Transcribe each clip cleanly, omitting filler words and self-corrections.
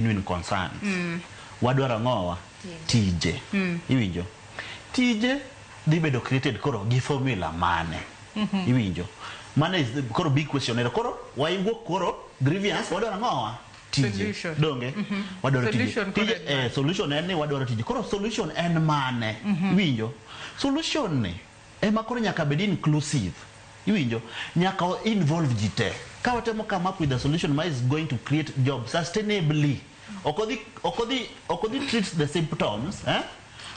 genuine concerns. Wadwaro ngowa tije. Iwinjo. Tije dhi bedo created koro gi formula mane. Iwinjo. Mane is the koro big question. Koro waiwuok koro grievance wadwaro ngowa tije. Donge? Wadwaro tije. Solution en ni wadwaro tije. Koro solution en mane. Iwinjo. Solution ni ema koro nyaka bed inclusive. Iwinjo. Nyaka involve jite. Ka watemo come up with a solution that is going to create jobs sustainably. Okodi treats the symptoms,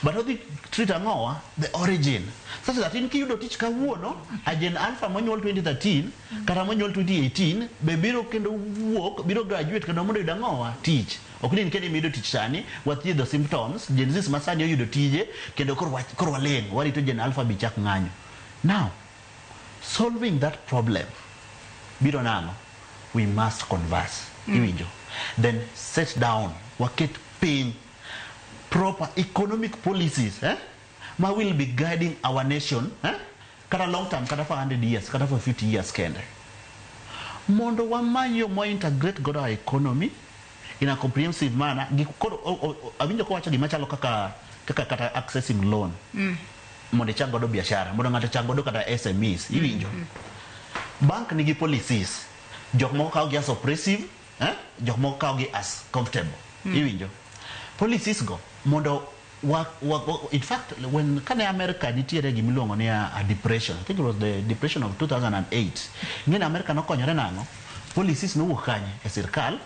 but odi treat angowa the origin. Such that in kiyudo tich kawuono, Agent Alpha monyuol 2013, kata monyuol 2018, be biro kendo wuok, biro graduate kendo mondo yudo angowa tich. Okni kende mido tich sani, wati the symptoms, Gen Z masani yudo tije, kendo koro waleng, warito Agent Alpha bichak ng'anyo. Now, solving that problem, biro nano, we must converse. Iwinjo. Then set down, waket pin, proper economic policies, ma will be guiding our nation, kata long term, kata for 100 years, kata for 50 years kende. Mondo wamanyo mo integrate godo our economy in a comprehensive manner. Awinjo ko wacho gima chalo kaka kata accessing loan. Mondo chak godo biashara, mondo ng'ato chak godo kata SMEs. Iwinjo. Bank nigi policies. Jok moko kaw gi as oppressive, jok moko kaw gi as comfortable. Iwinjo. Policies go mondo in fact when kane America nitiere gimiluongo ni a depression, I think it was the depression of 2008. Ngene America nokonyore nango, policies no wuok kanye e sirkal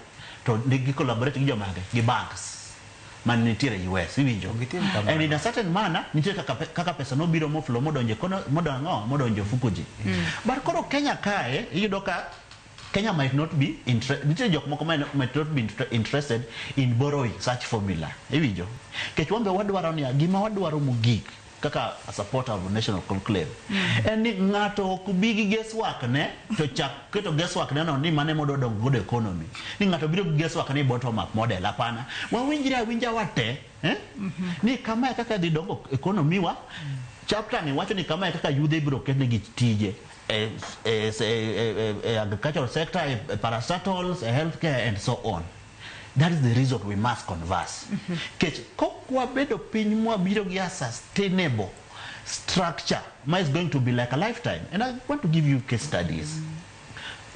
to nigi collaborate gi jomage gi banks man nitiere US. Iwinjo. And in a certain manner nitiere kaka pesa no biro mo flow modonjo fukuji. But koro Kenya kae iyudo ka Kenya might not be interested in borrowing such formula. Iwinjo. Kechwambe wadwaro ni gima wadwaro mugik kaka a supporter of national conclave. And ni ngato kubigi guesswork ne to chak keto guesswork ne no ni mane modo dong good economy. Ni ngato biro guesswork ni bottom up model hapana. Winja wate, ni kama kaka dhi dongo economy wa chapter ni wacho ni kama kaka yudhe biro ketne gi tije. Agricultural sector, parastatals, healthcare, and so on. That is the reason we must converse. Kokwa bedo pinywa biro gia sustainable structure, is going to be like a lifetime. And I want to give you case studies.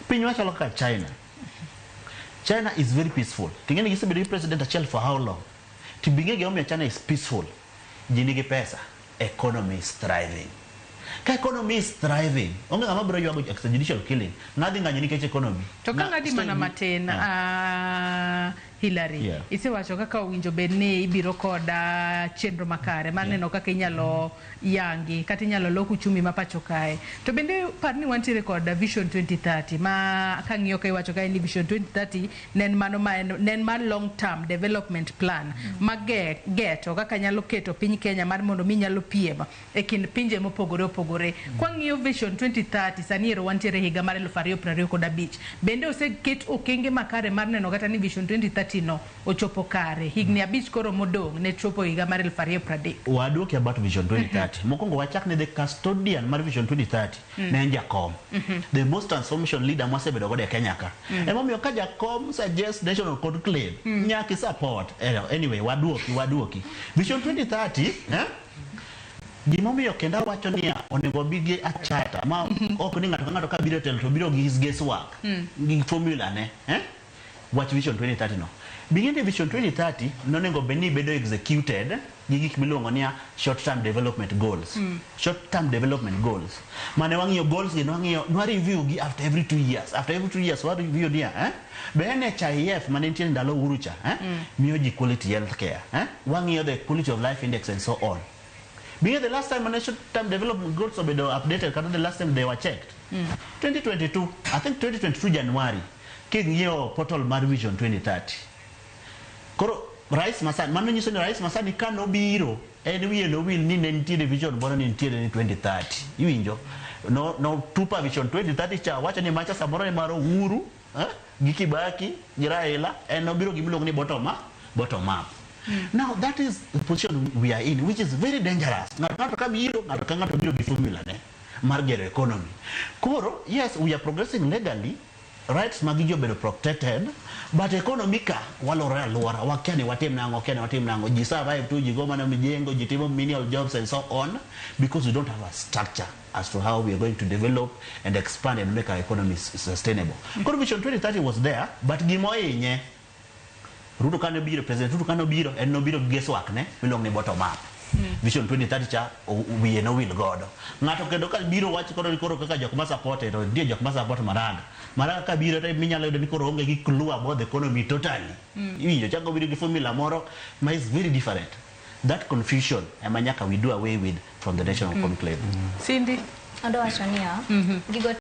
Pinywa chaloka China. China is very peaceful. Tingeni gisa be president achel for how long? Tibinge geomia China is peaceful. Jinigi pesa. Economy is thriving. Ka economy is thriving. Onge kama bro yuago extrajudicial killing. Nothing nganyini keche economy. Toka ngadi mana matin Hillary. Ise wacho kaka winjo bedni ibiro koda chenro makare maneno kaka inyalo yangi kata inyalo loku chumi mapacho kae. To bende parni wantiere koda Vision 2030 ma kang'iyo kai wacho kae ni Vision 2030 nen man long term development plan ma geto kaka nyalo keto piny Kenya mar mondo mi nyalo piem e kind pinje mopogore opogore. Kwang'iyo Vision 2030 saniero wantiere higa mar 2025 bende oseket okenge makare mar neno kata ni Vision 2030 no ochopo kare higni abich koro modong ne chopo higa mar 2030. Waduoki about Vision 2030. Mokongo wachak ne the custodian mar Vision 2030 ne Jakom. The most transformation leader mwasebedo gode Kenya ka. Emomiyo ka Jakom suggest national conclave nyaki support. Anyway, waduoki. Vision 2030, gimomiyo kenda wacho ni onego bige a charter ma ok ni ngato ka biro telo to biro gi guesswork gi formula ne watch Vision 2030 no biginde Vision 2030 nonego beni bedo executed gi gik miluongo ni short term development goals. Short term development goals mane wang'iyo goals gi no review gi after every 2 years what review dia bene HIF mane nitie ndalo urucha miyo ji quality health care wang'iyo the quality of life index and so on. Because the last time short-term development goals were updated, the last time they were checked. 2022, I think 2022 January, King Yo portal Mar Vision 2030. Koro Rice Masan, Manu Nison Rice Masan, he can't no be hero. Anyway, no will need any vision born in 2030. You enjoy. No Tupa Vision 2030, watch any matches Samora Maro Uru, Giki Baki, Jiraela, and no Biro Gimiloni bottom up. Now that is the position we are in, which is very dangerous. Formula, economy. Koro, yes, we are progressing legally, rights magiji obedo protected, but economica walore aluora, wakia ni watim nango, ji survive tu, ji go mana mijengo, ji timo menial jobs and so on, because we don't have a structure as to how we are going to develop and expand and make our economy sustainable. Vision 2030 was there, but gimoinye Ruto kane biro, President Ruto kane biro, en no biro guesswork ne, milong ne bottom up. Vision 2030 cha wiye no will godo. Ng'ato kendo ka biro wach koro kaka jok ma support to die jok ma support Maraga ka biro to minyalo yudo ni koro onge gi clue about the economy totally. Iwinjo chango biro gi formula moro ma is very different. That confusion ema nyaka we do away with from the national conclave. Cindy ando wacho niya gigo